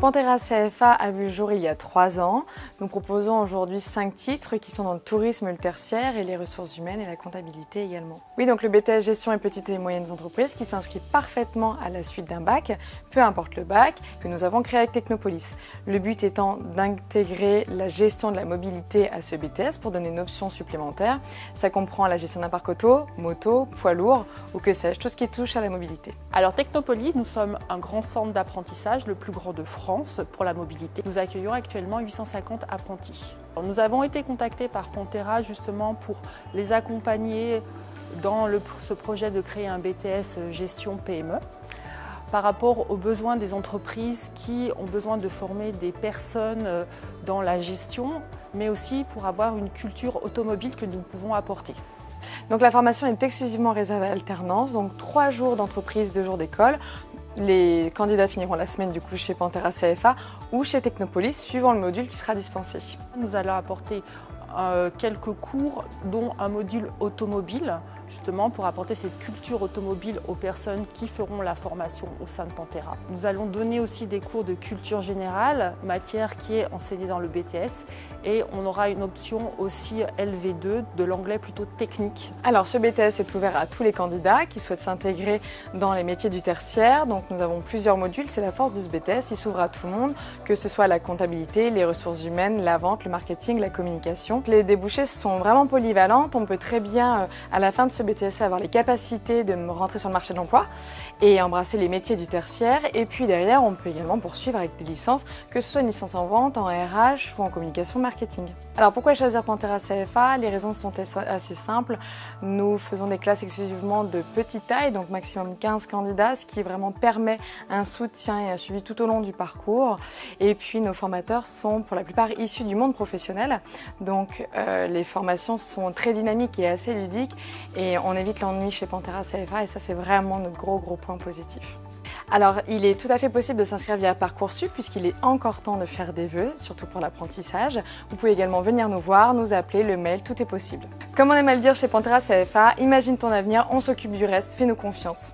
Pantera CFA a vu le jour il y a 3 ans. Nous proposons aujourd'hui 5 titres qui sont dans le tourisme, le tertiaire et les ressources humaines et la comptabilité également. Oui, donc le BTS Gestion et petites et moyennes entreprises qui s'inscrit parfaitement à la suite d'un bac, peu importe le bac, que nous avons créé avec Technopolis. Le but étant d'intégrer la gestion de la mobilité à ce BTS pour donner une option supplémentaire. Ça comprend la gestion d'un parc auto, moto, poids lourd ou que sais-je, tout ce qui touche à la mobilité. Alors Technopolis, nous sommes un grand centre d'apprentissage, le plus grand de France pour la mobilité. Nous accueillons actuellement 850 apprentis. Alors, nous avons été contactés par Pantera justement pour les accompagner dans ce projet de créer un BTS gestion PME par rapport aux besoins des entreprises qui ont besoin de former des personnes dans la gestion, mais aussi pour avoir une culture automobile que nous pouvons apporter. Donc la formation est exclusivement réservée à l'alternance, donc 3 jours d'entreprise, 2 jours d'école. Les candidats finiront la semaine du coup chez Pantera CFA ou chez Technopolis, suivant le module qui sera dispensé. Nous allons apporter quelques cours, dont un module automobile, justement pour apporter cette culture automobile aux personnes qui feront la formation au sein de Pantera. Nous allons donner aussi des cours de culture générale, matière qui est enseignée dans le BTS, et on aura une option aussi LV2, de l'anglais plutôt technique. Alors ce BTS est ouvert à tous les candidats qui souhaitent s'intégrer dans les métiers du tertiaire, donc nous avons plusieurs modules, c'est la force de ce BTS, il s'ouvre à tout le monde, que ce soit la comptabilité, les ressources humaines, la vente, le marketing, la communication. Les débouchés sont vraiment polyvalentes, on peut très bien à la fin de ce BTS avoir les capacités de rentrer sur le marché de l'emploi et embrasser les métiers du tertiaire, et puis derrière on peut également poursuivre avec des licences, que ce soit une licence en vente, en RH ou en communication marketing. Alors pourquoi choisir Pantera CFA? Les raisons sont assez simples. Nous faisons des classes exclusivement de petite taille, donc maximum 15 candidats, ce qui vraiment permet un soutien et un suivi tout au long du parcours. Et puis nos formateurs sont pour la plupart issus du monde professionnel, donc les formations sont très dynamiques et assez ludiques, et on évite l'ennui chez Pantera CFA, et ça c'est vraiment notre gros point positif. Alors, il est tout à fait possible de s'inscrire via Parcoursup puisqu'il est encore temps de faire des vœux, surtout pour l'apprentissage. Vous pouvez également venir nous voir, nous appeler, le mail, tout est possible. Comme on aime à le dire chez Pantera CFA, imagine ton avenir, on s'occupe du reste, fais-nous confiance.